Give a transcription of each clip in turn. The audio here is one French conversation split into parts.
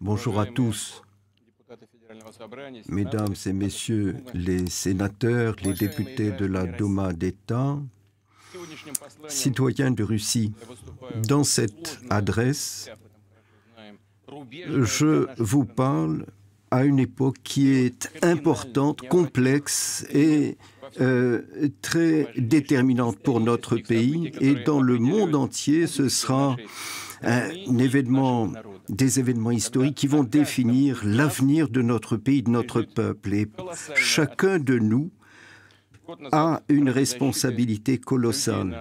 Bonjour à tous, mesdames et messieurs les sénateurs, les députés de la Douma d'État, citoyens de Russie. Dans cette adresse, je vous parle à une époque qui est importante, complexe et très déterminante pour notre pays. Et dans le monde entier, ce sera des événements historiques qui vont définir l'avenir de notre pays, de notre peuple. Et chacun de nous a une responsabilité colossale.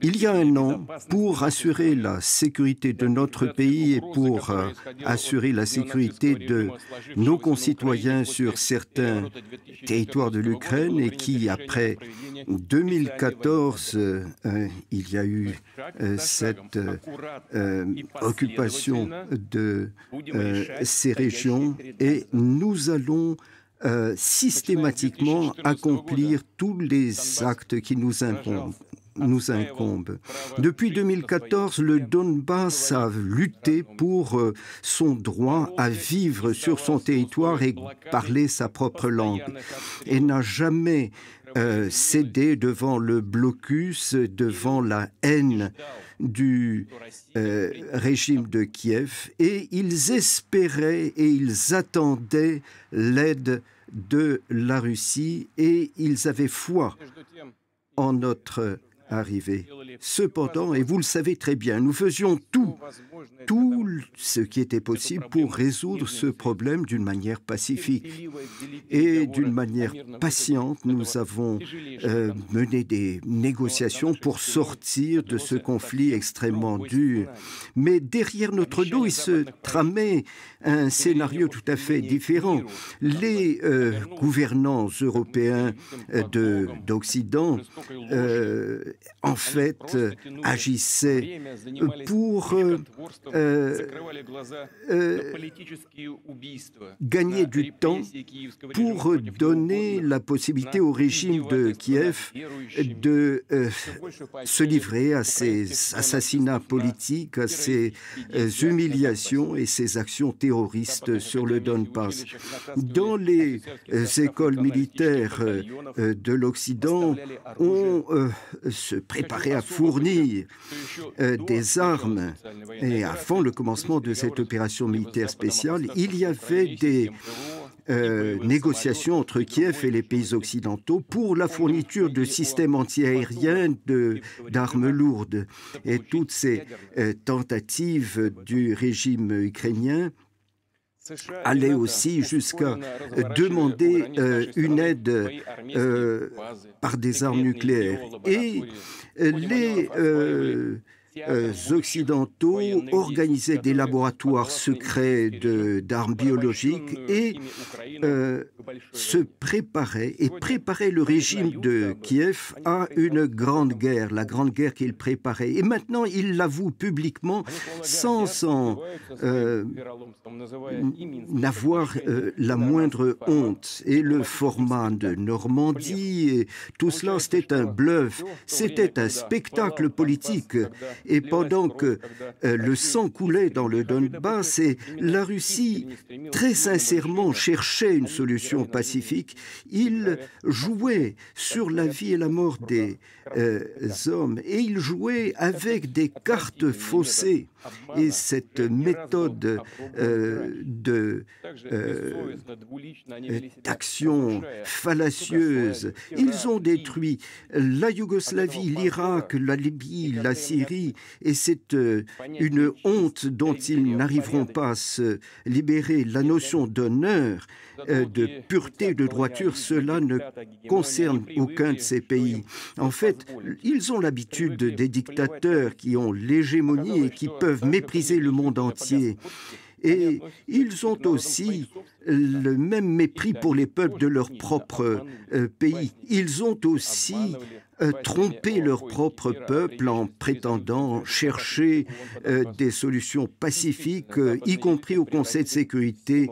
Il y a un an, pour assurer la sécurité de notre pays et pour assurer la sécurité de nos concitoyens sur certains territoires de l'Ukraine et qui, après 2014, il y a eu cette occupation de ces régions et nous allons systématiquement accomplir tous les actes qui nous incombent. Depuis 2014, le Donbass a lutté pour son droit à vivre sur son territoire et parler sa propre langue et n'a jamais cédé devant le blocus, devant la haine du régime de Kiev, et ils espéraient et ils attendaient l'aide de la Russie et ils avaient foi en notre arrivée. Cependant, et vous le savez très bien, nous faisions tout ce qui était possible pour résoudre ce problème d'une manière pacifique. Et d'une manière patiente, nous avons mené des négociations pour sortir de ce conflit extrêmement dur. Mais derrière notre dos, il se tramait un scénario tout à fait différent. Les gouvernants européens d'Occident en fait, agissaient pour gagner du temps, pour donner la possibilité au régime de Kiev de se livrer à ses assassinats politiques, à ses humiliations et ses actions terroristes sur le Donbass. Dans les écoles militaires de l'Occident, on se préparait à fournir des armes. Et avant le commencement de cette opération militaire spéciale, il y avait des négociations entre Kiev et les pays occidentaux pour la fourniture de systèmes antiaériens, d'armes lourdes. Et toutes ces tentatives du régime ukrainien allaient aussi jusqu'à demander une aide par des armes nucléaires. Et les Occidentaux organisaient des laboratoires secrets d'armes biologiques et se préparaient le régime de Kiev à une grande guerre, la grande guerre qu'il préparait. Et maintenant, il l'avoue publiquement sans n'avoir la moindre honte. Et le format de Normandie, et tout cela, c'était un bluff, c'était un spectacle politique. Et pendant que le sang coulait dans le Donbass et la Russie, très sincèrement, cherchait une solution pacifique, il jouait sur la vie et la mort des hommes et il jouait avec des cartes faussées. Et cette méthode d'action fallacieuse, ils ont détruit la Yougoslavie, l'Irak, la Libye, la Syrie, et c'est une honte dont ils n'arriveront pas à se libérer. La notion d'honneur, de pureté, de droiture, cela ne concerne aucun de ces pays. En fait, ils ont l'habitude des dictateurs qui ont l'hégémonie et qui peuvent mépriser le monde entier. Et ils ont aussi le même mépris pour les peuples de leur propre pays. Ils ont aussi tromper leur propre peuple en prétendant chercher des solutions pacifiques, y compris au Conseil de sécurité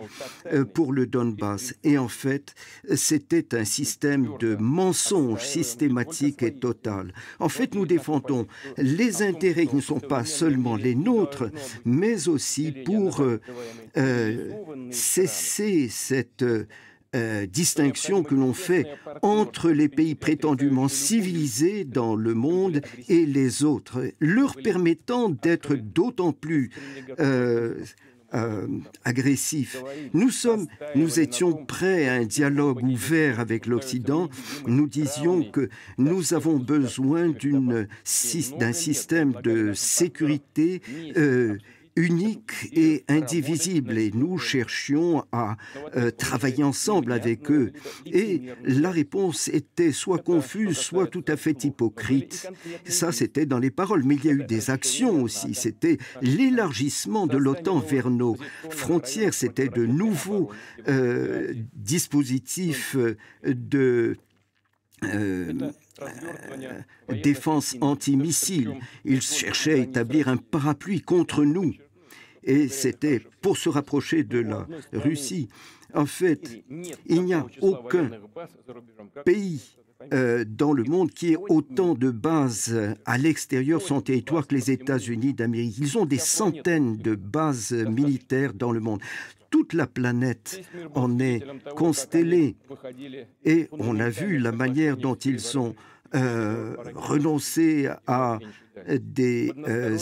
pour le Donbass. Et en fait, c'était un système de mensonges systématique et total. En fait, nous défendons les intérêts qui ne sont pas seulement les nôtres, mais aussi pour cesser cette distinction que l'on fait entre les pays prétendument civilisés dans le monde et les autres, leur permettant d'être d'autant plus agressifs. Nous étions prêts à un dialogue ouvert avec l'Occident. Nous disions que nous avons besoin d'un système de sécurité unique et indivisible, et nous cherchions à travailler ensemble avec eux. Et la réponse était soit confuse, soit tout à fait hypocrite. Ça, c'était dans les paroles, mais il y a eu des actions aussi. C'était l'élargissement de l'OTAN vers nos frontières. C'était de nouveaux dispositifs de défense antimissile. Ils cherchaient à établir un parapluie contre nous. Et c'était pour se rapprocher de la Russie. En fait, il n'y a aucun pays dans le monde qui ait autant de bases à l'extérieur de son territoire que les États-Unis d'Amérique. Ils ont des centaines de bases militaires dans le monde. Toute la planète en est constellée. Et on a vu la manière dont ils ont renoncé à des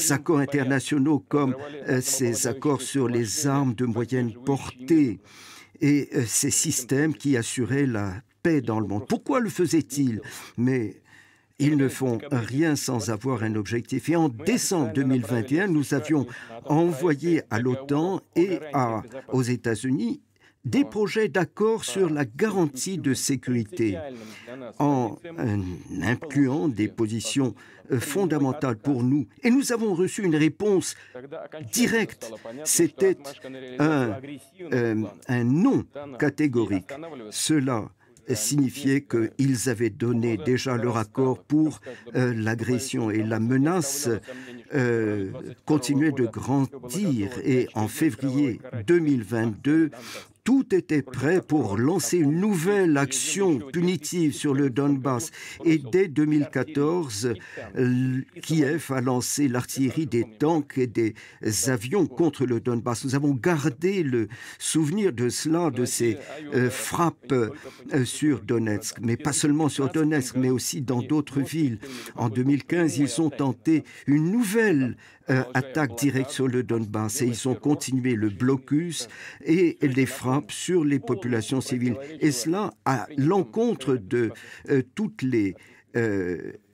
accords internationaux comme ces accords sur les armes de moyenne portée et ces systèmes qui assuraient la paix dans le monde. Pourquoi le faisaient-ils? Mais ils ne font rien sans avoir un objectif. Et en décembre 2021, nous avions envoyé à l'OTAN et aux États-Unis des projets d'accord sur la garantie de sécurité, en incluant des positions fondamentales pour nous. Et nous avons reçu une réponse directe. C'était un non catégorique. Cela signifiait qu'ils avaient donné déjà leur accord pour l'agression, et la menace continuait de grandir. Et en février 2022, tout était prêt pour lancer une nouvelle action punitive sur le Donbass. Et dès 2014, Kiev a lancé l'artillerie, des tanks et des avions contre le Donbass. Nous avons gardé le souvenir de cela, de ces frappes sur Donetsk, mais pas seulement sur Donetsk, mais aussi dans d'autres villes. En 2015, ils ont tenté une nouvelle attaque directe sur le Donbass, et ils ont continué le blocus et les frappes sur les populations civiles. Et cela à l'encontre de toutes les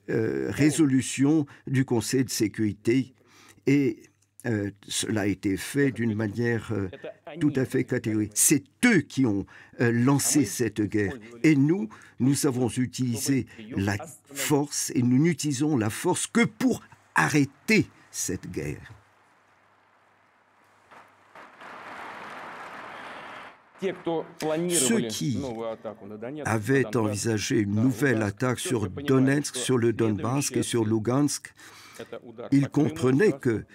résolutions du Conseil de sécurité. Et cela a été fait d'une manière tout à fait catégorique. C'est eux qui ont lancé cette guerre. Et nous avons utilisé la force, et nous n'utilisons la force que pour arrêter cette guerre. Ceux qui avaient envisagé une nouvelle attaque sur Donetsk, sur le Donbass et sur Lugansk, ils comprenaient que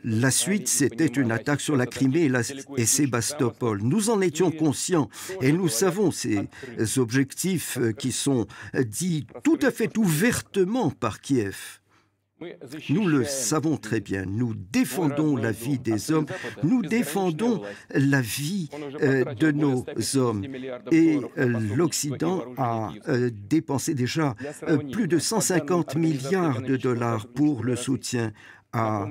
la suite, c'était une attaque sur la Crimée et Sébastopol. Nous en étions conscients, et nous savons ces objectifs qui sont dits tout à fait ouvertement par Kiev. Nous le savons très bien. Nous défendons la vie des hommes, nous défendons la vie de nos hommes. Et l'Occident a dépensé déjà plus de 150 milliards de dollars pour le soutien à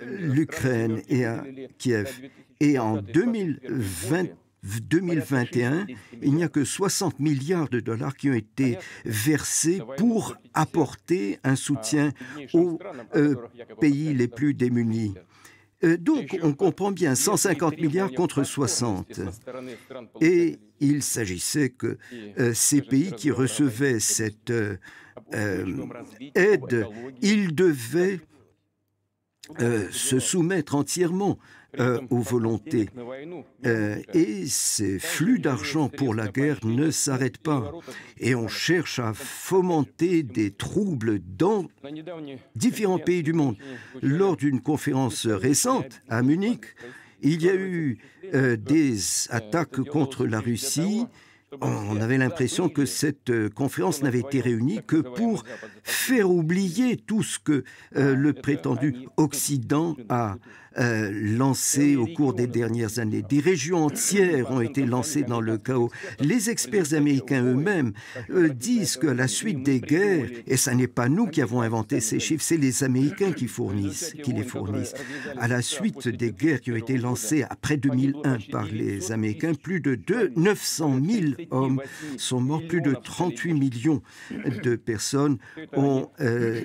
l'Ukraine et à Kiev. Et en 2021, il n'y a que 60 milliards de dollars qui ont été versés pour apporter un soutien aux pays les plus démunis. Donc, on comprend bien, 150 milliards contre 60. Et il s'agissait que ces pays qui recevaient cette aide, ils devaient se soumettre entièrement aux volontés. Et ces flux d'argent pour la guerre ne s'arrêtent pas. Et on cherche à fomenter des troubles dans différents pays du monde. Lors d'une conférence récente à Munich, il y a eu des attaques contre la Russie. On avait l'impression que cette conférence n'avait été réunie que pour faire oublier tout ce que le prétendu Occident a lancé au cours des dernières années. Des régions entières ont été lancées dans le chaos. Les experts américains eux-mêmes disent qu'à la suite des guerres, et ce n'est pas nous qui avons inventé ces chiffres, c'est les Américains qui les fournissent. À la suite des guerres qui ont été lancées après 2001 par les Américains, plus de 900 000 hommes sont morts, plus de 38 millions de personnes ont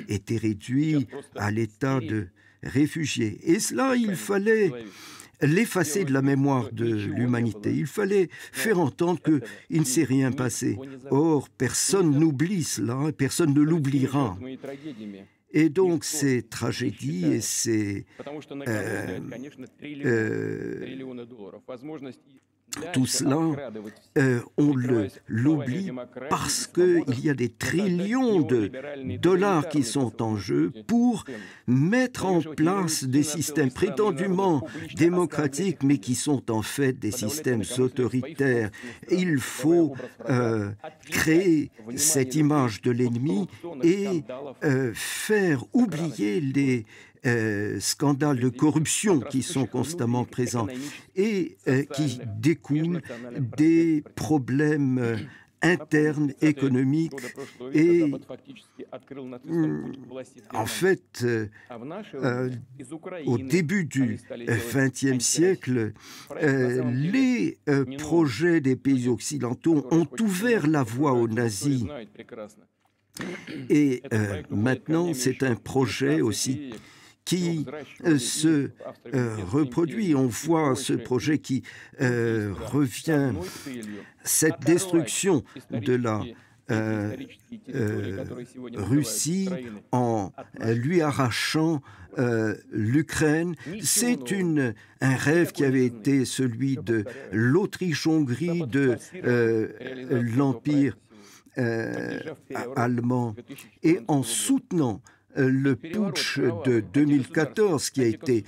été réduites à l'état de réfugiés. Et cela, il fallait l'effacer de la mémoire de l'humanité. Il fallait faire entendre qu'il ne s'est rien passé. Or, personne n'oublie cela, personne ne l'oubliera. Et donc, ces tragédies et ces... tout cela, on l'oublie parce qu'il y a des trillions de dollars qui sont en jeu pour mettre en place des systèmes prétendument démocratiques, mais qui sont en fait des systèmes autoritaires. Il faut créer cette image de l'ennemi et faire oublier les scandales de corruption qui sont constamment présents et qui découlent des problèmes internes, économiques. Et en fait, au début du XXe siècle, les projets des pays occidentaux ont ouvert la voie aux nazis. Et maintenant, c'est un projet aussi qui se reproduit. On voit ce projet qui revient, cette destruction de la Russie en lui arrachant l'Ukraine. C'est un rêve qui avait été celui de l'Autriche-Hongrie, de l'Empire allemand. Et en soutenant le putsch de 2014 qui a été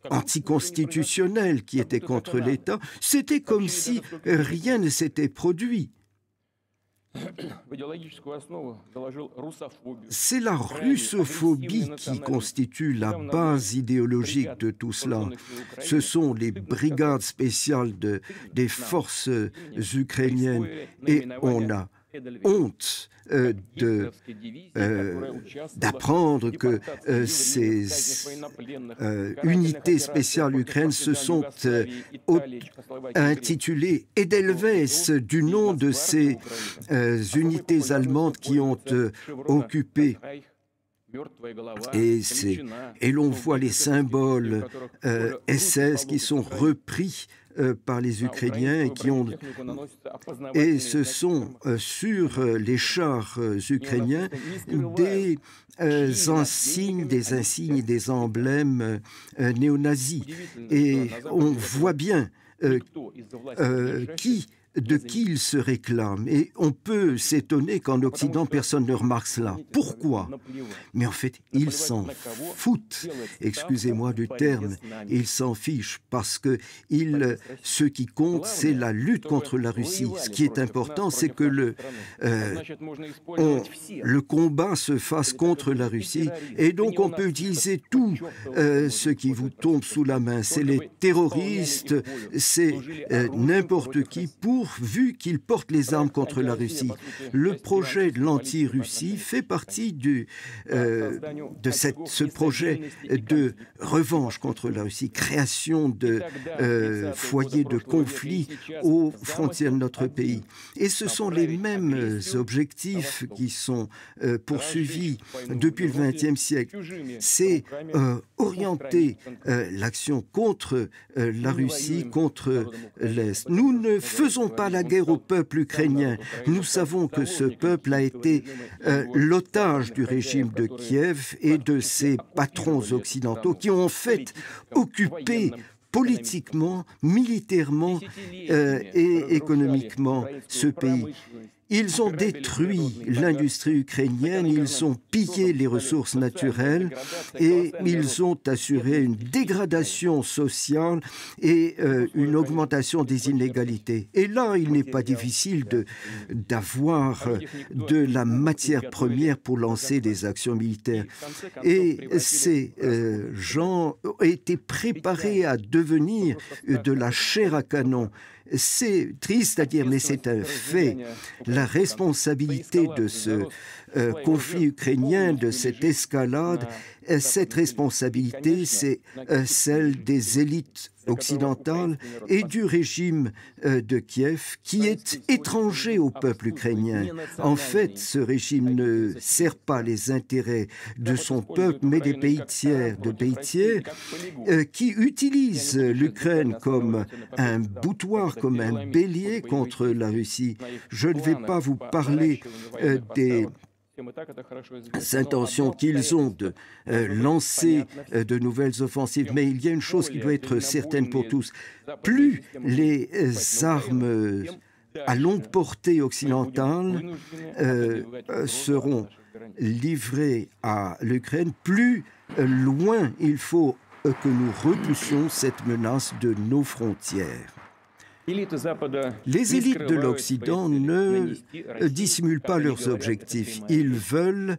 anticonstitutionnel, qui était contre l'État, c'était comme si rien ne s'était produit. C'est la russophobie qui constitue la base idéologique de tout cela. Ce sont les brigades spéciales des forces ukrainiennes et on a honte d'apprendre que ces unités spéciales ukrainiennes se sont intitulées Edelweiss du nom de ces unités allemandes qui ont occupé. Et l'on voit les symboles SS qui sont repris par les Ukrainiens et ce sont sur les chars ukrainiens des insignes et des emblèmes néo-nazis. Et on voit bien de qui ils se réclament. Et on peut s'étonner qu'en Occident, personne ne remarque cela. Pourquoi? Mais en fait, ils s'en foutent. Excusez-moi du terme. Ils s'en fichent parce que ce qui compte, c'est la lutte contre la Russie. Ce qui est important, c'est que le combat se fasse contre la Russie. Et donc, on peut utiliser tout ce qui vous tombe sous la main. C'est les terroristes, c'est n'importe qui vu qu'ils portent les armes contre la Russie. Le projet de l'anti-Russie fait partie de ce projet de revanche contre la Russie, création de foyers de conflit aux frontières de notre pays. Et ce sont les mêmes objectifs qui sont poursuivis depuis le XXe siècle. C'est orienter l'action contre la Russie, contre l'Est. Nous ne faisons pas la guerre au peuple ukrainien. Nous savons que ce peuple a été l'otage du régime de Kiev et de ses patrons occidentaux qui ont en fait occupé politiquement, militairement et économiquement ce pays. Ils ont détruit l'industrie ukrainienne, ils ont pillé les ressources naturelles et ils ont assuré une dégradation sociale et une augmentation des inégalités. Et là, il n'est pas difficile d'avoir de la matière première pour lancer des actions militaires. Et ces gens ont été préparés à devenir de la chair à canon. C'est triste à dire, mais c'est un fait. La responsabilité de ce conflit ukrainien, de cette escalade, cette responsabilité, c'est celle des élites occidentales et du régime de Kiev, qui est étranger au peuple ukrainien. En fait, ce régime ne sert pas les intérêts de son peuple, mais des pays tiers, qui utilisent l'Ukraine comme un boutoir, comme un bélier contre la Russie. Je ne vais pas vous parler des intentions qu'ils ont de lancer de nouvelles offensives, mais il y a une chose qui doit être certaine pour tous. Plus les armes à longue portée occidentale seront livrées à l'Ukraine, plus loin il faut que nous repoussions cette menace de nos frontières. Les élites de l'Occident ne dissimulent pas leurs objectifs. Ils veulent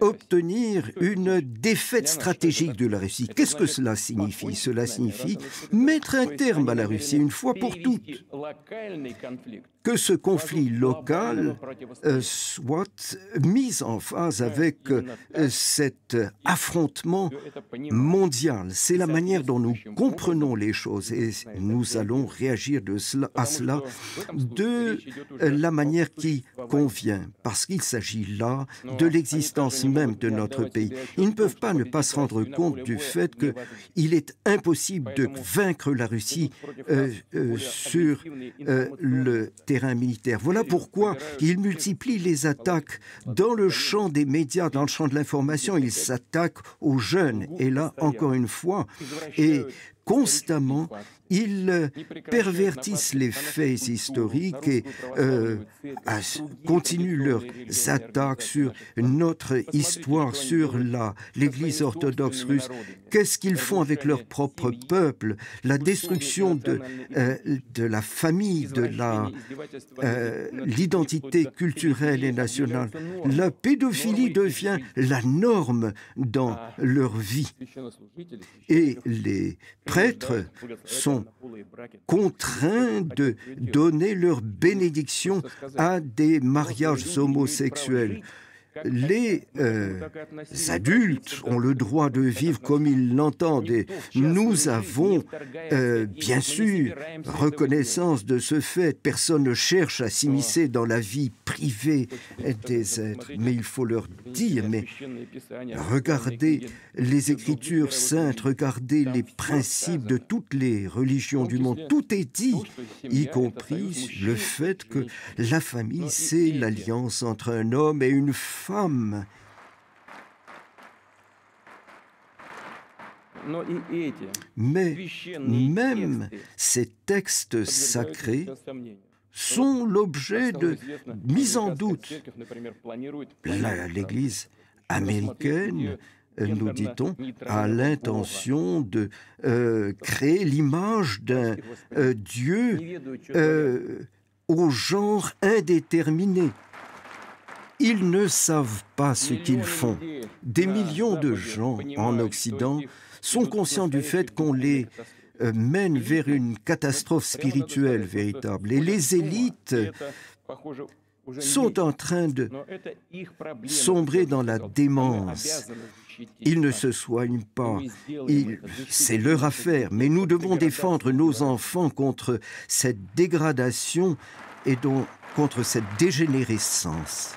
obtenir une défaite stratégique de la Russie. Qu'est-ce que cela signifie? Cela signifie mettre un terme à la Russie une fois pour toutes. Que ce conflit local soit mis en phase avec cet affrontement mondial. C'est la manière dont nous comprenons les choses et nous allons réagir à cela de la manière qui convient, parce qu'il s'agit là de l'existence même de notre pays. Ils ne peuvent pas ne pas se rendre compte du fait qu'il est impossible de vaincre la Russie sur le terrain militaire. Voilà pourquoi ils multiplient les attaques dans le champ des médias, dans le champ de l'information. Ils s'attaquent aux jeunes. Et là, encore une fois, et constamment, ils pervertissent les faits historiques et continuent leurs attaques sur notre histoire, sur l'Église orthodoxe russe. Qu'est-ce qu'ils font avec leur propre peuple? La destruction de la famille, de l'identité culturelle et nationale. La pédophilie devient la norme dans leur vie. Et les prêtres sont contraints de donner leur bénédiction à des mariages homosexuels. Les adultes ont le droit de vivre comme ils l'entendent et nous avons bien sûr reconnaissance de ce fait. Personne ne cherche à s'immiscer dans la vie privée des êtres, mais il faut leur dire, mais regardez les Écritures saintes, regardez les principes de toutes les religions du monde, tout est dit, y compris le fait que la famille, c'est l'alliance entre un homme et une femme. Mais même ces textes sacrés sont l'objet de mise en doute. L'Église américaine, nous dit-on, a l'intention de créer l'image d'un Dieu au genre indéterminé. Ils ne savent pas ce qu'ils font. Des millions de gens en Occident sont conscients du fait qu'on les mène vers une catastrophe spirituelle véritable. Et les élites sont en train de sombrer dans la démence. Ils ne se soignent pas. C'est leur affaire. Mais nous devons défendre nos enfants contre cette dégradation et donc contre cette dégénérescence.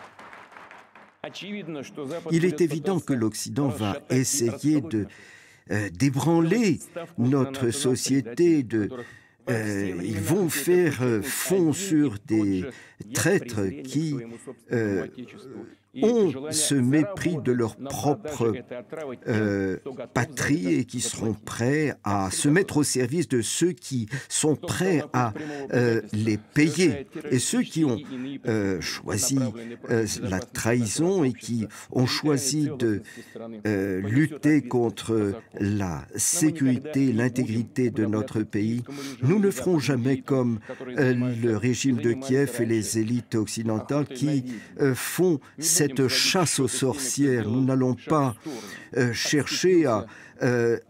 Il est évident que l'Occident va essayer de d'ébranler notre société, de ils vont faire fond sur des traîtres qui ont ce mépris de leur propre patrie et qui seront prêts à se mettre au service de ceux qui sont prêts à les payer. Et ceux qui ont choisi la trahison et qui ont choisi de lutter contre la sécurité, l'intégrité de notre pays, nous ne ferons jamais comme le régime de Kiev et les élites occidentales qui font cette chasse aux sorcières. Nous n'allons pas chercher à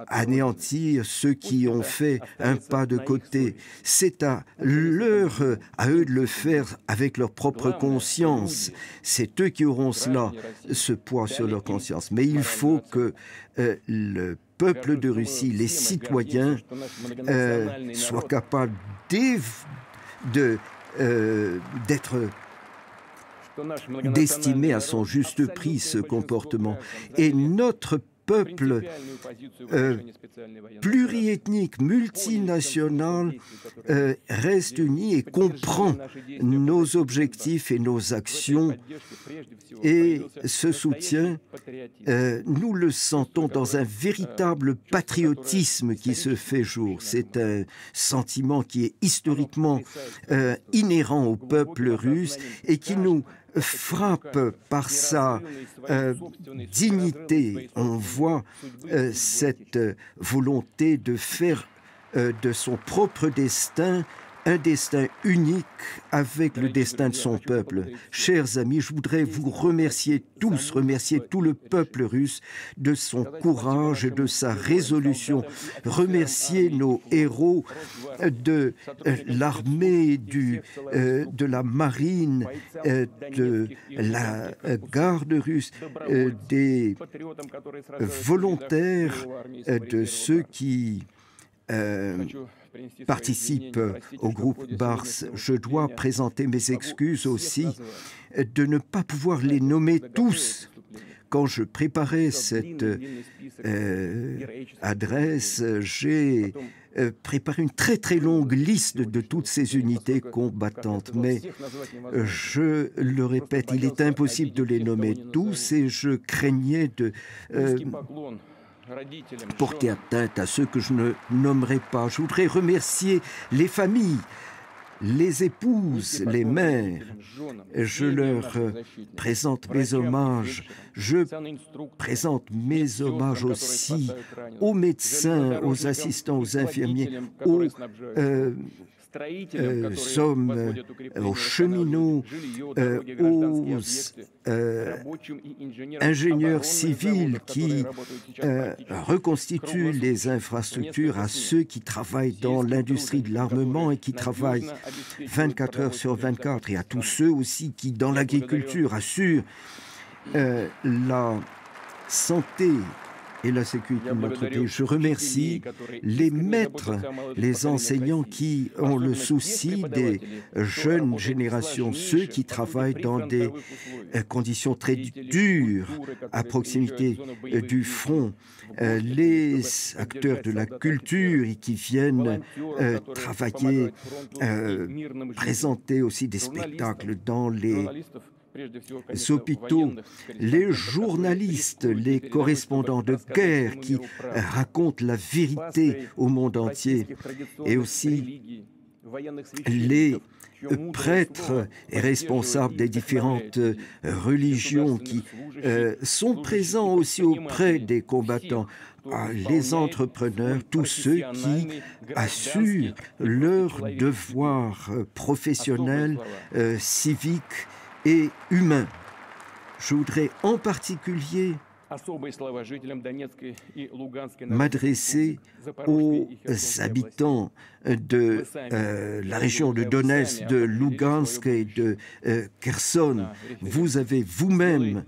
anéantir ceux qui ont fait un pas de côté. C'est à eux de le faire avec leur propre conscience. C'est eux qui auront ce poids sur leur conscience. Mais il faut que le peuple de Russie, les citoyens, soient capables d'estimer à son juste prix ce comportement. Et notre peuple pluriethnique, multinational, reste uni et comprend nos objectifs et nos actions. Et ce soutien, nous le sentons dans un véritable patriotisme qui se fait jour. C'est un sentiment qui est historiquement inhérent au peuple russe et qui nous frappe par sa dignité. On voit cette volonté de faire de son propre destin un destin unique avec le destin de son peuple. Chers amis, je voudrais vous remercier tous, remercier tout le peuple russe de son courage, de sa résolution, remercier nos héros de l'armée, de la marine, de la garde russe, des volontaires, de ceux qui participe au groupe Bars. Je dois présenter mes excuses aussi de ne pas pouvoir les nommer tous. Quand je préparais cette adresse, j'ai préparé une très très longue liste de toutes ces unités combattantes. Mais je le répète, il est impossible de les nommer tous et je craignais de porter atteinte à ceux que je ne nommerai pas. Je voudrais remercier les familles, les épouses, les mères. Je leur présente mes hommages. Je présente mes hommages aussi aux médecins, aux assistants, aux infirmiers, aux aux cheminots, aux ingénieurs civils qui reconstituent les infrastructures, à ceux qui travaillent dans l'industrie de l'armement et qui travaillent 24 heures sur 24, et à tous ceux aussi qui, dans l'agriculture, assurent la santé et la sécurité de notre pays. Je remercie les maîtres, les enseignants qui ont le souci des jeunes générations, ceux qui travaillent dans des conditions très dures à proximité du front, les acteurs de la culture qui viennent travailler, présenter aussi des spectacles dans les hôpitaux, les journalistes, les correspondants de guerre qui racontent la vérité au monde entier, et aussi les prêtres et responsables des différentes religions qui sont présents aussi auprès des combattants, les entrepreneurs, tous ceux qui assurent leur devoir professionnel, civique et humain. Je voudrais en particulier m'adresser aux habitants de la région de Donetsk, de Lugansk et de Kherson. Vous avez vous-même,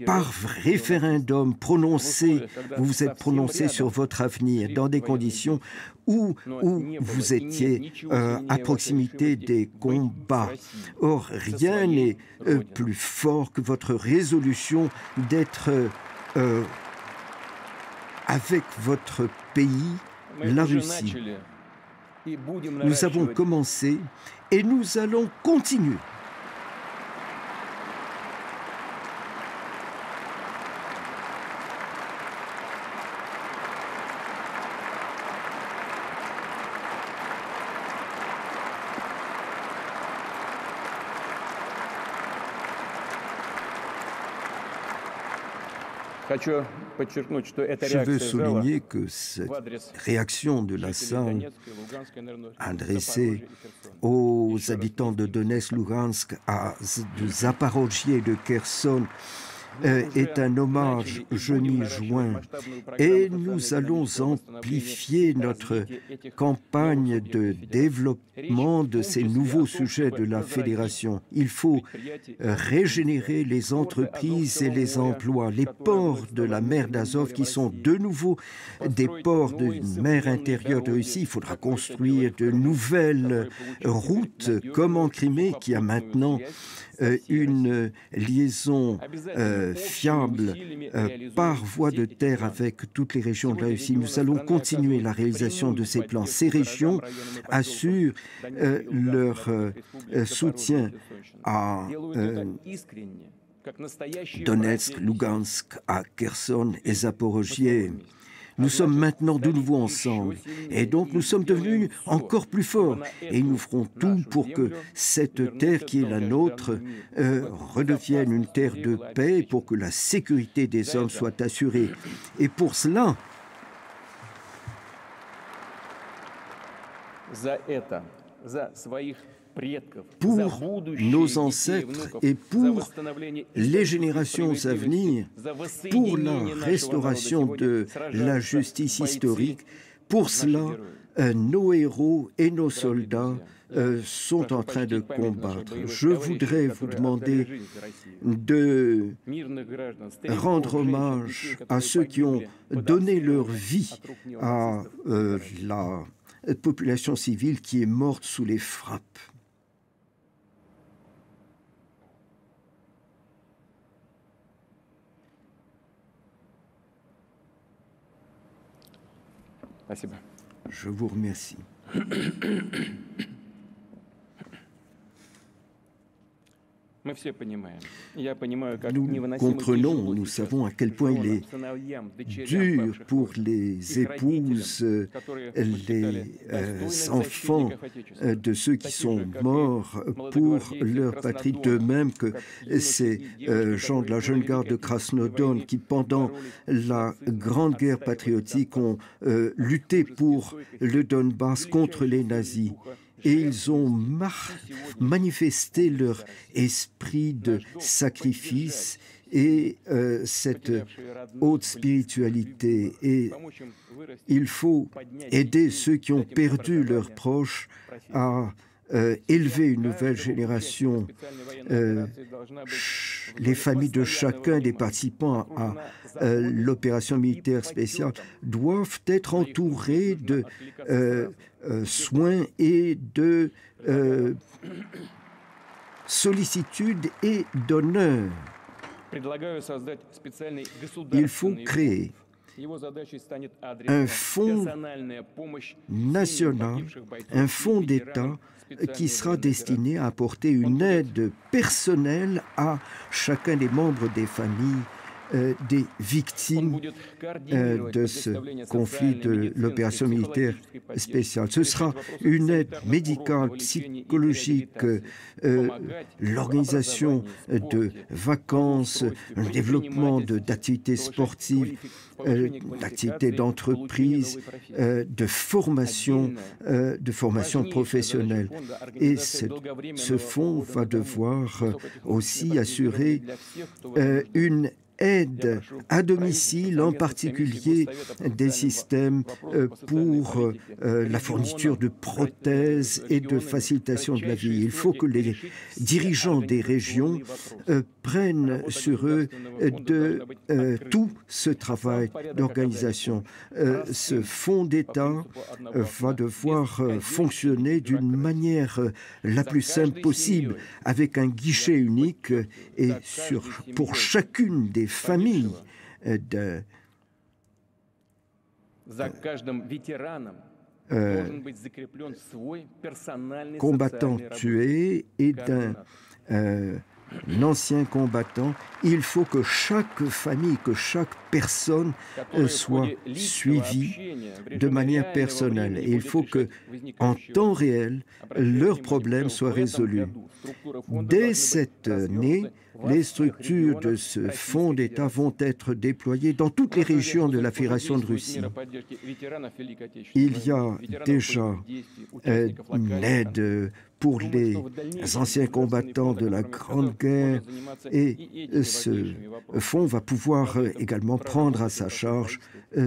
par référendum, vous vous êtes prononcé sur votre avenir dans des conditions où vous étiez à proximité des combats. Or, rien n'est plus fort que votre résolution d'être avec votre pays la Russie. Nous avons commencé et nous allons continuer. Je veux souligner que cette réaction de la salle adressée aux habitants de Donetsk, Lugansk, de Zaporojie et de Kherson est un hommage. Je m'y joins et nous allons amplifier notre campagne de développement de ces nouveaux sujets de la Fédération. Il faut régénérer les entreprises et les emplois. Les ports de la mer d'Azov qui sont de nouveau des ports de mer intérieure de Russie. Il faudra construire de nouvelles routes comme en Crimée qui a maintenant une liaison fiable par voie de terre avec toutes les régions de la Russie. Nous allons continuer la réalisation de ces plans. Ces régions assurent leur soutien à Donetsk, Lugansk, à Kherson et Zaporojie. Nous sommes maintenant de nouveau ensemble et donc nous sommes devenus encore plus forts et nous ferons tout pour que cette terre qui est la nôtre redevienne une terre de paix, pour que la sécurité des hommes soit assurée. Et pour cela, pour nos ancêtres et pour les générations à venir, pour la restauration de la justice historique, pour cela, nos héros et nos soldats sont en train de combattre. Je voudrais vous demander de rendre hommage à ceux qui ont donné leur vie à la population civile qui est morte sous les frappes. Je vous remercie. Nous comprenons, nous savons à quel point il est dur pour les épouses, les enfants de ceux qui sont morts pour leur patrie, de même que ces gens de la jeune garde de Krasnodon qui, pendant la Grande Guerre patriotique, ont lutté pour le Donbass contre les nazis. Et ils ont manifesté leur esprit de sacrifice et cette haute spiritualité. Et il faut aider ceux qui ont perdu leurs proches à élever une nouvelle génération. Les familles de chacun des participants à l'opération militaire spéciale doivent être entourées de soins et de sollicitude et d'honneur. Il faut créer un fonds national, un fonds d'État qui sera destiné à apporter une aide personnelle à chacun des membres des familles des victimes de ce conflit de l'opération militaire spéciale. Ce sera une aide médicale, psychologique, l'organisation de vacances, le développement d'activités sportives, d'activités d'entreprise, de formation professionnelle. Et ce fonds va devoir aussi assurer une aide à domicile, en particulier des systèmes pour la fourniture de prothèses et de facilitation de la vie. Il faut que les dirigeants des régions prennent sur eux de tout ce travail d'organisation. Ce fonds d'État va devoir fonctionner d'une manière la plus simple possible, avec un guichet unique et pour chacune des familles combattant tué et d'un ancien combattant, il faut que chaque famille, que chaque personne soit suivie de manière personnelle. Et il faut que, en temps réel, leurs problèmes soient résolus. Dès cette année, les structures de ce fonds d'État vont être déployées dans toutes les régions de la Fédération de Russie. Il y a déjà une aide pour les anciens combattants de la Grande Guerre et ce fonds va pouvoir également prendre à sa charge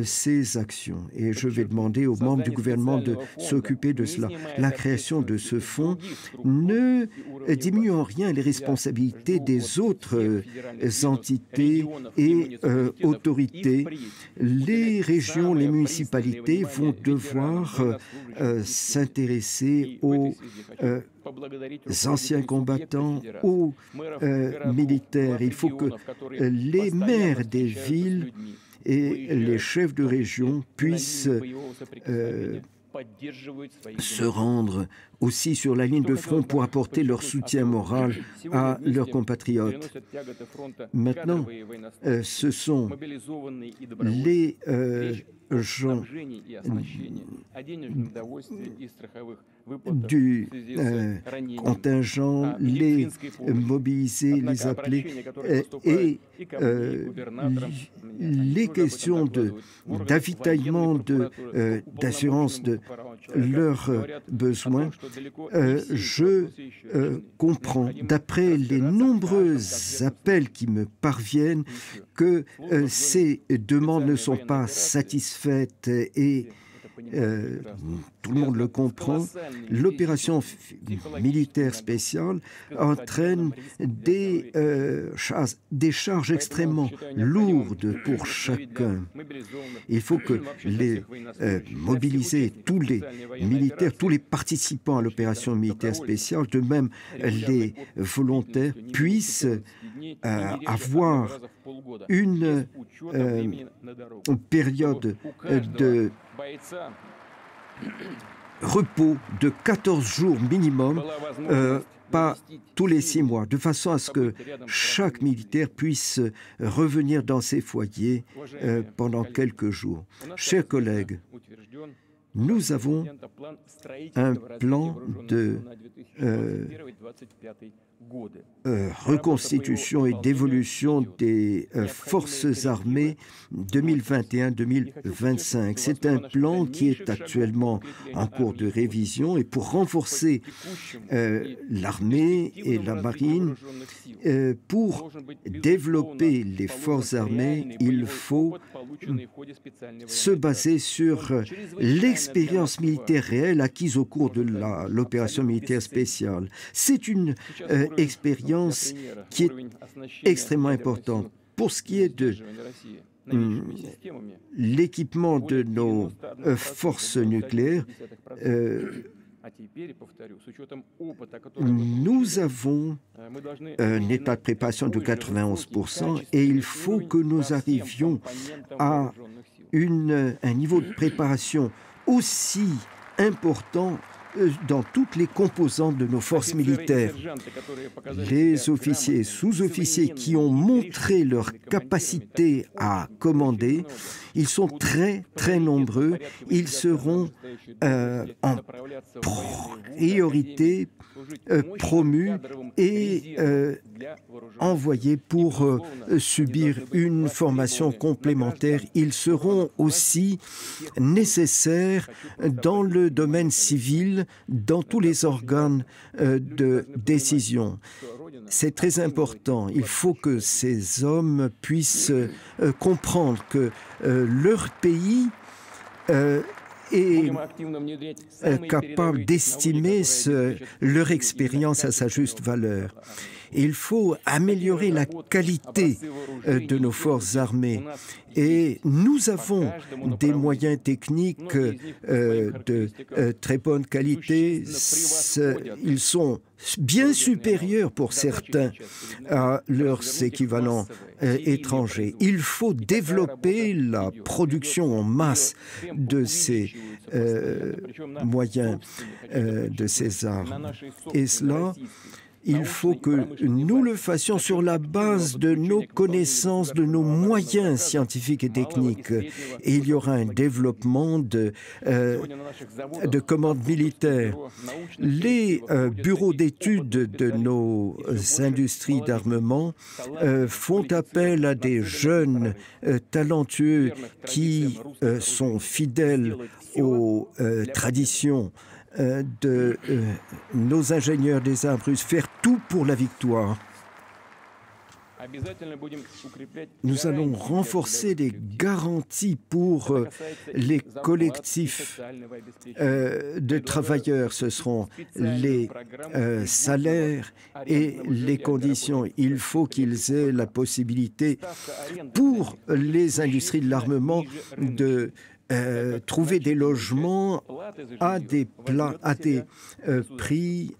ces actions. Et je vais demander aux membres du gouvernement de s'occuper de cela. La création de ce fonds ne diminue en rien les responsabilités des autres entités et autorités. Les régions, les municipalités vont devoir s'intéresser aux anciens combattants, aux militaires. Il faut que les maires des villes et les chefs de région puissent se rendre aussi sur la ligne de front pour apporter leur soutien moral à leurs compatriotes. Maintenant, ce sont les gens du contingent, les mobilisés, les appelés, et les questions d'avitaillement, d'assurance de leurs besoins. Je comprends, d'après les nombreux appels qui me parviennent, que ces demandes ne sont pas satisfaites et tout le monde le comprend. L'opération militaire spéciale entraîne des charges extrêmement lourdes pour chacun. Il faut que mobiliser tous les militaires, tous les participants à l'opération militaire spéciale, de même les volontaires, puissent avoir une période de repos de 14 jours minimum, pas tous les 6 mois, de façon à ce que chaque militaire puisse revenir dans ses foyers pendant quelques jours. Chers collègues, nous avons un plan de reconstitution et d'évolution des forces armées 2021-2025. C'est un plan qui est actuellement en cours de révision et pour renforcer l'armée et la marine, pour développer les forces armées, il faut se baser sur l'expérience militaire réelle acquise au cours de l'opération militaire spéciale. C'est une expérience qui est extrêmement importante. Pour ce qui est de l'équipement de nos forces nucléaires, nous avons un état de préparation de 91% et il faut que nous arrivions à un niveau de préparation aussi important dans toutes les composantes de nos forces militaires. Les officiers et sous-officiers qui ont montré leur capacité à commander, ils sont très, très nombreux. Ils seront en priorité promus et envoyés pour subir une formation complémentaire. Ils seront aussi nécessaires dans le domaine civil, dans tous les organes de décision. C'est très important. Il faut que ces hommes puissent comprendre que leur pays est capable d'estimer leur expérience à sa juste valeur. Il faut améliorer la qualité de nos forces armées. Et nous avons des moyens techniques de très bonne qualité. Ils sont bien supérieurs pour certains à leurs équivalents étrangers. Il faut développer la production en masse de ces moyens, de ces armes. Et cela, il faut que nous le fassions sur la base de nos connaissances, de nos moyens scientifiques et techniques. Et il y aura un développement de commandes militaires. Les bureaux d'études de nos industries d'armement font appel à des jeunes talentueux qui sont fidèles aux traditions de nos ingénieurs des armes russes, faire tout pour la victoire. Nous allons renforcer les garanties pour les collectifs de travailleurs. Ce seront les salaires et les conditions. Il faut qu'ils aient la possibilité, pour les industries de l'armement, de trouver des logements à des prix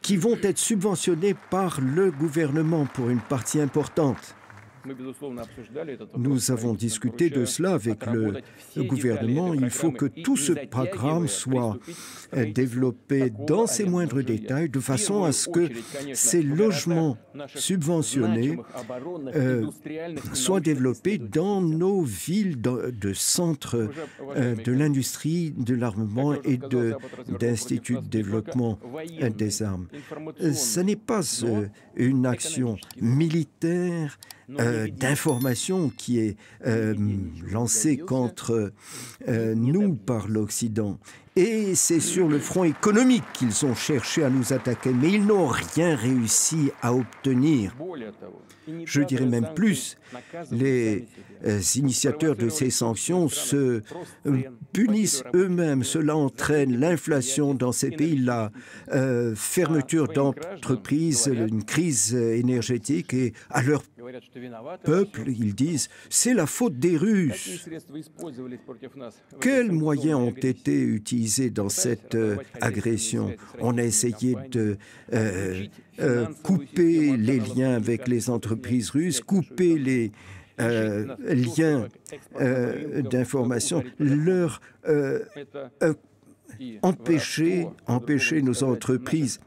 qui vont être subventionnés par le gouvernement pour une partie importante. Nous avons discuté de cela avec le gouvernement. Il faut que tout ce programme soit développé dans ses moindres détails de façon à ce que ces logements subventionnés soient développés dans nos villes de centres de l'industrie, de l'armement et d'instituts de développement des armes. Ce n'est pas une action militaire d'information qui est lancée contre nous par l'Occident. Et c'est sur le front économique qu'ils ont cherché à nous attaquer, mais ils n'ont rien réussi à obtenir. Je dirais même plus, les initiateurs de ces sanctions se punissent eux-mêmes. Cela entraîne l'inflation dans ces pays, la fermeture d'entreprises, une crise énergétique, et à leur peuple, ils disent « c'est la faute des Russes ». Quels moyens ont été utilisés dans cette agression? On a essayé de couper les liens avec les entreprises russes, couper les liens d'information, leur empêcher nos entreprises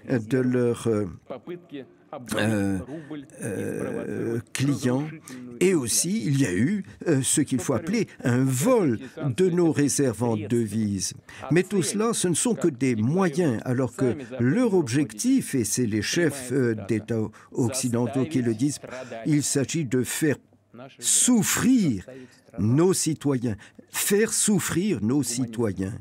de leurs clients. Et aussi, il y a eu ce qu'il faut appeler un vol de nos réserves en devises. Mais tout cela, ce ne sont que des moyens, alors que leur objectif, et c'est les chefs d'État occidentaux qui le disent, il s'agit de faire souffrir nos citoyens, faire souffrir nos citoyens.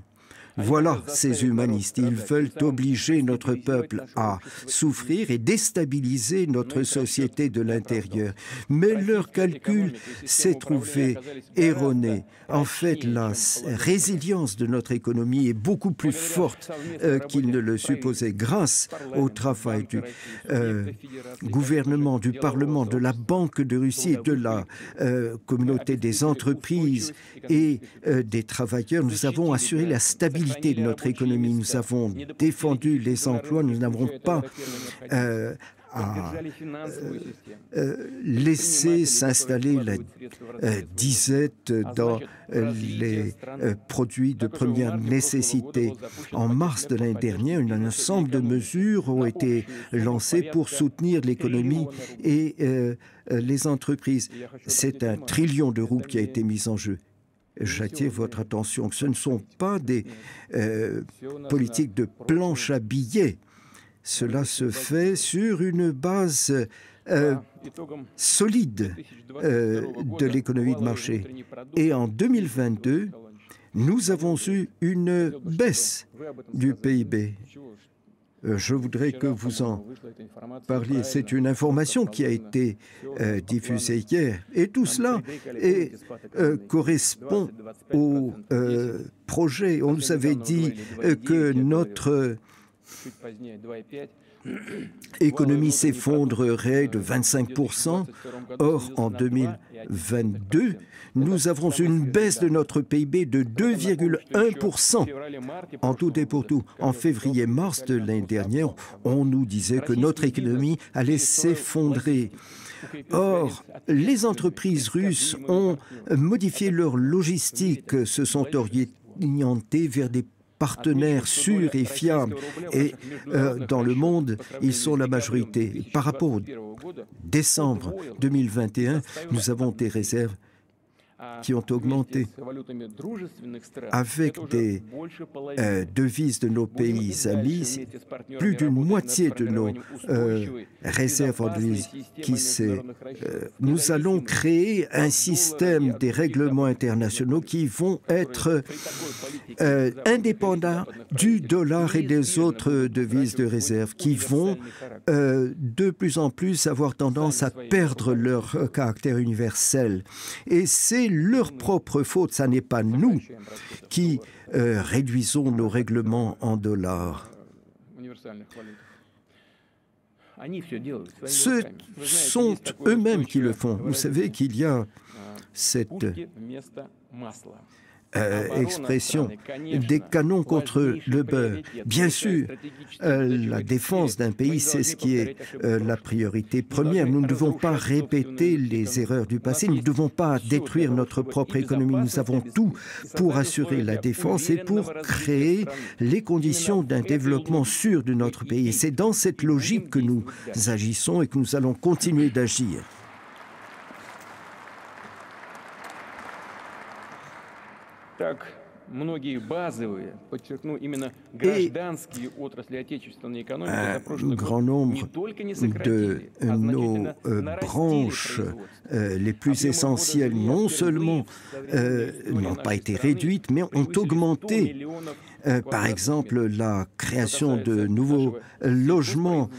Voilà ces humanistes. Ils veulent obliger notre peuple à souffrir et déstabiliser notre société de l'intérieur. Mais leur calcul s'est trouvé erroné. En fait, la résilience de notre économie est beaucoup plus forte qu'ils ne le supposaient grâce au travail du gouvernement, du Parlement, de la Banque de Russie et de la communauté des entreprises et des travailleurs. Nous avons assuré la stabilité de notre économie. Nous avons défendu les emplois. Nous n'avons pas à laisser s'installer la disette dans les produits de première nécessité. En mars de l'année dernière, un ensemble de mesures ont été lancées pour soutenir l'économie et les entreprises. C'est 1 trillion de roubles qui a été mis en jeu. J'attire votre attention que ce ne sont pas des politiques de planche à billets. Cela se fait sur une base solide de l'économie de marché. Et en 2022, nous avons eu une baisse du PIB. Je voudrais que vous en parliez. C'est une information qui a été diffusée hier. Et tout cela correspond au projet. On nous avait dit que notre économie s'effondrerait de 25%. Or, en 2022, nous avons une baisse de notre PIB de 2,1%. En tout et pour tout, en février-mars de l'année dernière, on nous disait que notre économie allait s'effondrer. Or, les entreprises russes ont modifié leur logistique, se sont orientées vers des partenaires sûrs et fiables. Et dans le monde, ils sont la majorité. Par rapport au décembre 2021, nous avons des réserves qui ont augmenté. Avec des devises de nos pays amis, plus d'une moitié de nos réserves en devises qui nous allons créer un système des règlements internationaux qui vont être indépendants du dollar et des autres devises de réserve, qui vont de plus en plus avoir tendance à perdre leur caractère universel. Et c'est leur propre faute, ça n'est pas nous qui réduisons nos règlements en dollars. Ce sont eux-mêmes qui le font. Vous savez qu'il y a cette expression des canons contre le beurre. Bien sûr, la défense d'un pays, c'est ce qui est la priorité première. Nous ne devons pas répéter les erreurs du passé, nous ne devons pas détruire notre propre économie. Nous avons tout pour assurer la défense et pour créer les conditions d'un développement sûr de notre pays. Et c'est dans cette logique que nous agissons et que nous allons continuer d'agir. Et un grand nombre de nos branches les plus essentielles, non seulement n'ont pas été réduites, mais ont augmenté. Par exemple, la création de nouveaux logements,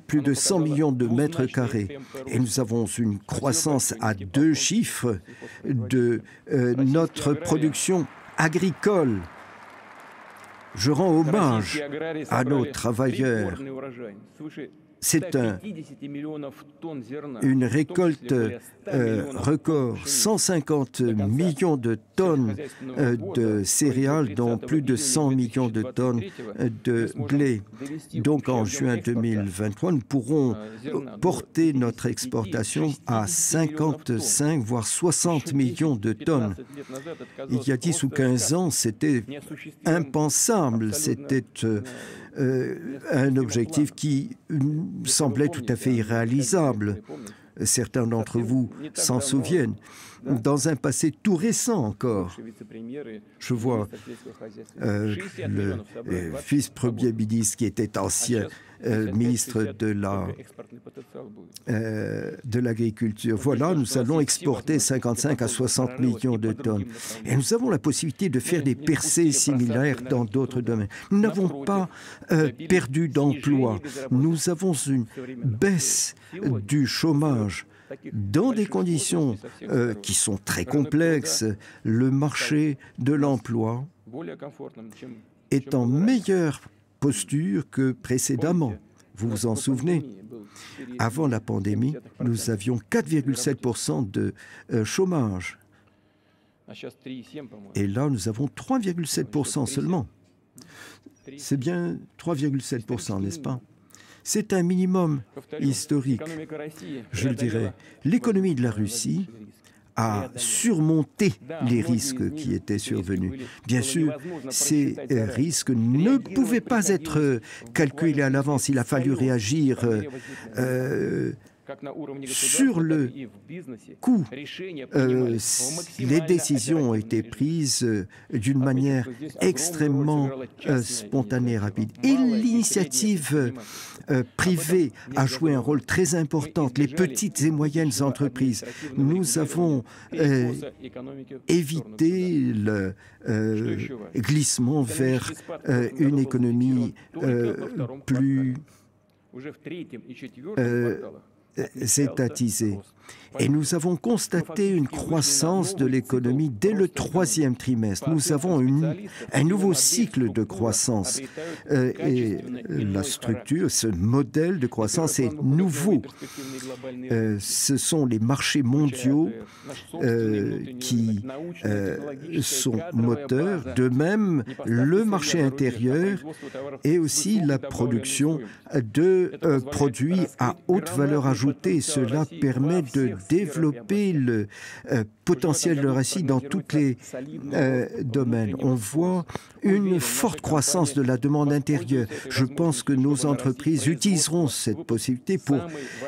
plus de 100 millions de mètres carrés. Et nous avons une croissance à 2 chiffres de notre production agricole. Je rends hommage à nos travailleurs. C'est une récolte record, 150 millions de tonnes de céréales, dont plus de 100 millions de tonnes de blé. Donc en juin 2023, nous pourrons porter notre exportation à 55, voire 60 millions de tonnes. Il y a 10 ou 15 ans, c'était impensable. C'était un objectif qui semblait tout à fait irréalisable. Certains d'entre vous s'en souviennent. Dans un passé tout récent encore, je vois le vice-premier ministre qui était ancien ministre de l'Agriculture. Voilà, nous allons exporter 55 à 60 millions de tonnes. Et nous avons la possibilité de faire des percées similaires dans d'autres domaines. Nous n'avons pas perdu d'emploi. Nous avons une baisse du chômage. Dans des conditions qui sont très complexes, le marché de l'emploi est en meilleure posture que précédemment. Vous vous en souvenez? Avant la pandémie, nous avions 4,7% de chômage. Et là, nous avons 3,7% seulement. C'est bien 3,7%, n'est-ce pas? C'est un minimum historique. Je le dirais, l'économie de la Russie a surmonté les risques qui étaient survenus. Bien sûr, ces risques ne pouvaient pas être calculés à l'avance. Il a fallu réagir sur le coup. Les décisions ont été prises d'une manière extrêmement spontanée et rapide. Et l'initiative privée a joué un rôle très important. Les petites et moyennes entreprises. Nous avons évité le glissement vers une économie plus étatisée. Et nous avons constaté une croissance de l'économie dès le troisième trimestre. Nous avons un nouveau cycle de croissance. Et la structure, ce modèle de croissance est nouveau. Ce sont les marchés mondiaux qui sont moteurs. De même, le marché intérieur et aussi la production de produits à haute valeur ajoutée. Cela permet de développer le potentiel de récit dans tous les domaines. On voit une forte croissance de la demande intérieure. Je pense que nos entreprises utiliseront cette possibilité pour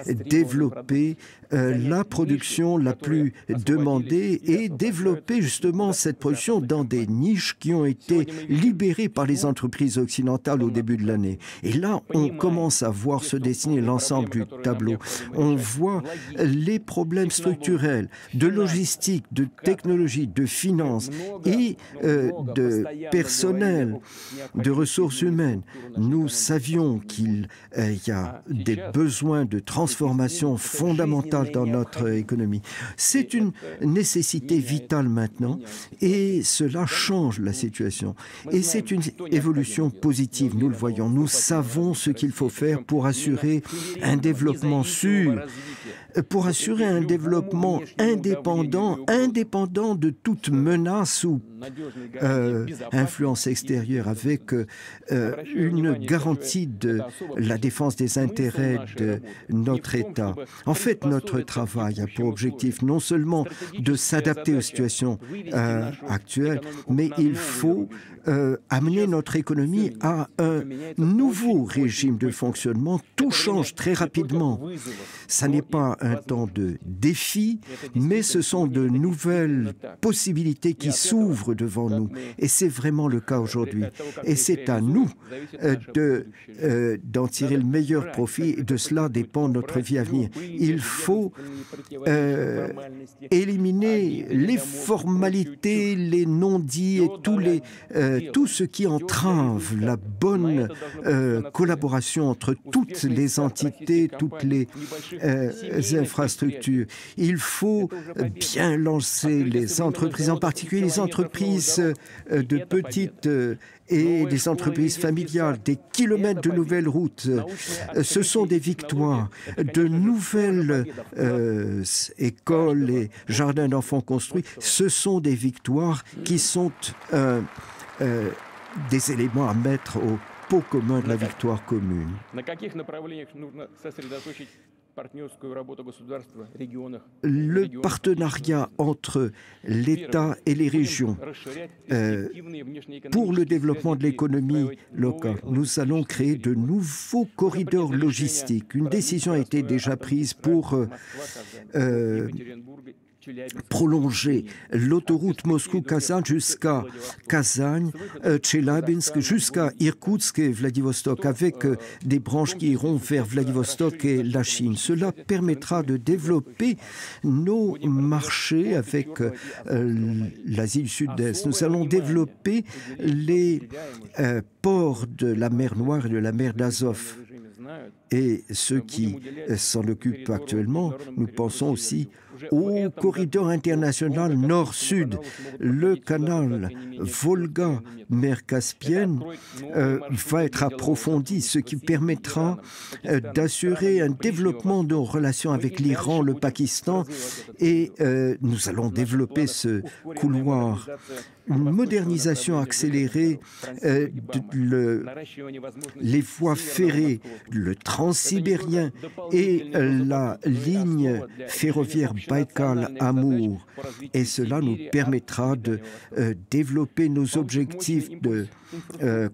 développer la production la plus demandée et développer justement cette production dans des niches qui ont été libérées par les entreprises occidentales au début de l'année. Et là, on commence à voir se dessiner l'ensemble du tableau. On voit les problèmes structurels de logistique, de technologie, de finances et de personnel, de ressources humaines. Nous savions qu'il y a des besoins de transformation fondamentale dans notre économie. C'est une nécessité vitale maintenant et cela change la situation. Et c'est une évolution positive, nous le voyons. Nous savons ce qu'il faut faire pour assurer un développement sûr, pour assurer un développement indépendant de toute menace ou influence extérieure, avec une garantie de la défense des intérêts de notre État. En fait, notre travail a pour objectif non seulement de s'adapter aux situations actuelles, mais il faut amener notre économie à un nouveau régime de fonctionnement. Tout change très rapidement. Ça n'est pas un temps de défi, mais ce sont de nouvelles possibilités qui s'ouvrent devant nous. Et c'est vraiment le cas aujourd'hui. Et c'est à nous d'en tirer le meilleur profit. Et de cela dépend notre vie à venir. Il faut éliminer les formalités, les non-dits et tout ce qui entrave la bonne collaboration entre toutes les entités, toutes les infrastructures. Il faut bien lancer les entreprises, en particulier les entreprises de petites et des entreprises familiales, des kilomètres de nouvelles routes. Ce sont des victoires, de nouvelles écoles et jardins d'enfants construits. Ce sont des victoires qui sont des éléments à mettre au pot commun de la victoire commune. Le partenariat entre l'État et les régions pour le développement de l'économie locale. Nous allons créer de nouveaux corridors logistiques. Une décision a été déjà prise pour prolonger l'autoroute Moscou-Kazan jusqu'à Kazan, Tcheliabinsk, jusqu'à Irkoutsk et Vladivostok, avec des branches qui iront vers Vladivostok et la Chine. Cela permettra de développer nos marchés avec l'Asie du Sud-Est. Nous allons développer les ports de la mer Noire et de la mer d'Azov. Et ceux qui s'en occupent actuellement, nous pensons aussi au corridor international nord-sud, le canal Volga-mer Caspienne va être approfondi, ce qui permettra d'assurer un développement de nos relations avec l'Iran, le Pakistan, et nous allons développer ce couloir. Une modernisation accélérée les voies ferrées, le transsibérien et la ligne ferroviaire Baïkal-Amour. Et cela nous permettra de développer nos objectifs de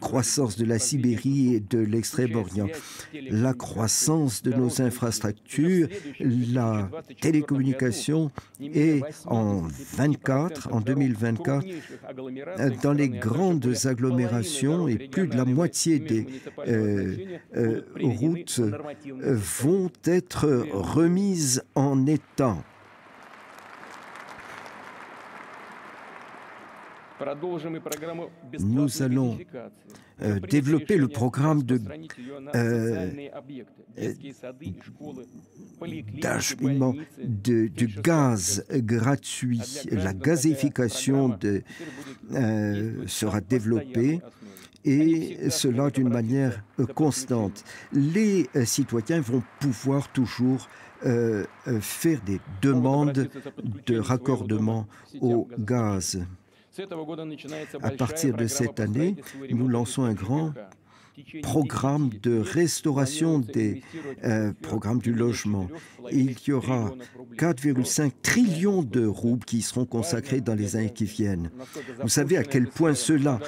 croissance de la Sibérie et de l'Extrême-Orient. La croissance de nos infrastructures, la télécommunication et en 2024, dans les grandes agglomérations et plus de la moitié des routes vont être remises en état. Nous allons développer le programme d'acheminement du gaz gratuit. La gazéification sera développée et cela d'une manière constante. Les citoyens vont pouvoir toujours faire des demandes de raccordement au gaz. À partir de cette année, nous lançons un grand programme de restauration des programmes du logement. Il y aura 4,5 trillions de roubles qui seront consacrés dans les années qui viennent. Vous savez à quel point cela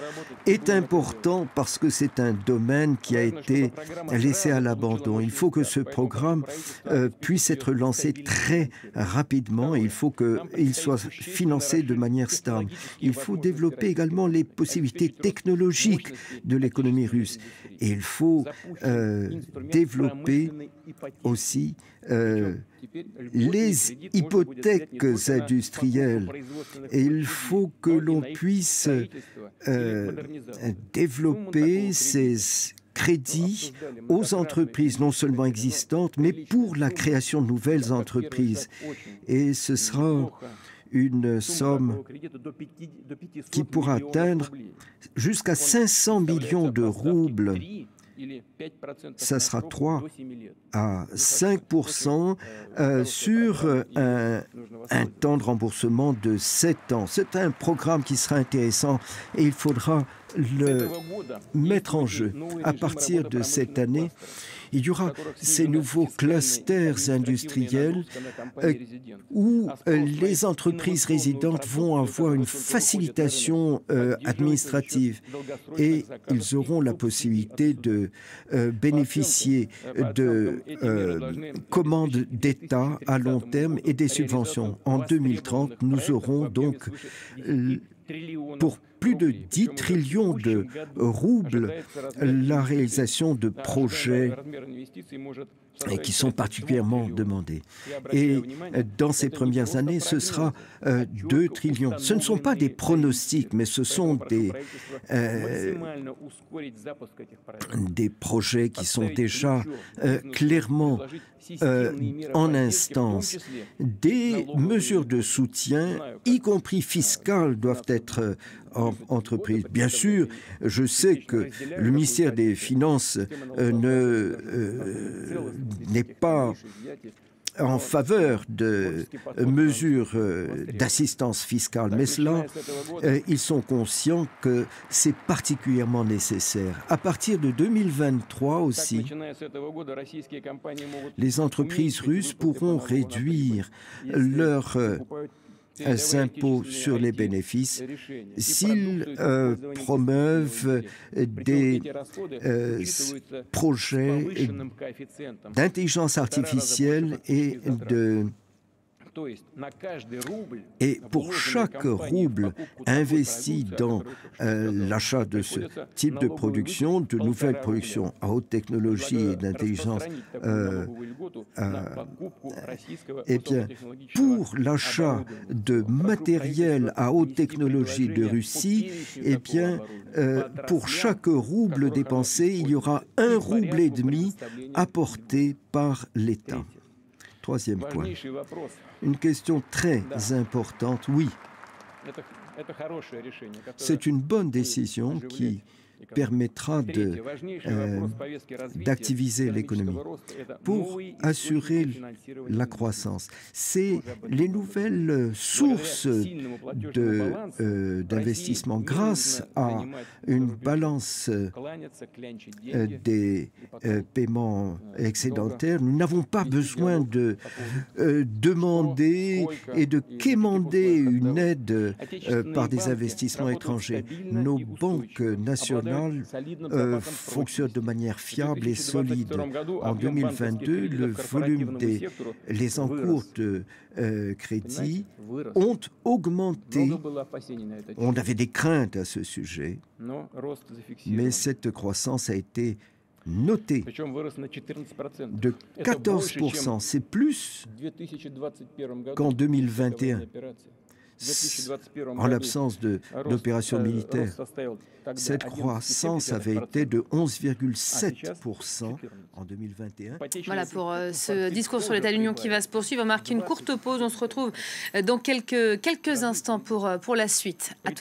est important parce que c'est un domaine qui a été laissé à l'abandon. Il faut que ce programme puisse être lancé très rapidement et il faut qu'il soit financé de manière stable. Il faut développer également les possibilités technologiques de l'économie russe. Et il faut développer aussi les hypothèques industrielles. Et il faut que l'on puisse développer ces crédits aux entreprises non seulement existantes, mais pour la création de nouvelles entreprises. Et ce sera une somme qui pourra atteindre jusqu'à 500 millions de roubles. Ça sera 3 à 5% sur un temps de remboursement de 7 ans. C'est un programme qui sera intéressant et il faudra le mettre en jeu. À partir de cette année, il y aura ces nouveaux clusters industriels où les entreprises résidentes vont avoir une facilitation administrative et ils auront la possibilité de bénéficier de commandes d'État à long terme et des subventions. En 2030, nous aurons donc pour plus de 10 trillions de roubles la réalisation de projets qui sont particulièrement demandés. Et dans ces premières années, ce sera 2 trillions. Ce ne sont pas des pronostics, mais ce sont des projets qui sont déjà clairement en instance. Des mesures de soutien, y compris fiscales, doivent être entreprises. Bien sûr, je sais que le ministère des Finances n'est pas en faveur de mesures d'assistance fiscale, mais cela, ils sont conscients que c'est particulièrement nécessaire. À partir de 2023 aussi, les entreprises russes pourront réduire leurs impôts sur les bénéfices s'ils promeuvent des projets d'intelligence artificielle et pour chaque rouble investi dans l'achat de ce type de production, de nouvelles productions à haute technologie et d'intelligence, eh bien, pour l'achat de matériel à haute technologie de Russie, eh bien, pour chaque rouble dépensé, il y aura 1,5 rouble apporté par l'État. Troisième point. Une question très importante. Oui, c'est une bonne décision qui permettra d'activiser l'économie. Pour assurer la croissance, c'est les nouvelles sources d'investissement grâce à une balance des paiements excédentaires. Nous n'avons pas besoin de demander et de quémander une aide par des investissements étrangers. Nos banques nationales fonctionne de manière fiable et solide. En 2022, le volume les encours de crédit ont augmenté. On avait des craintes à ce sujet, mais cette croissance a été notée de 14%. C'est plus qu'en 2021. en l'absence d'opérations militaires. Cette croissance avait été de 11,7% en 2021. Voilà pour ce discours sur l'état de l'Union qui va se poursuivre. On marque une courte pause. On se retrouve dans quelques instants pour la suite. À tout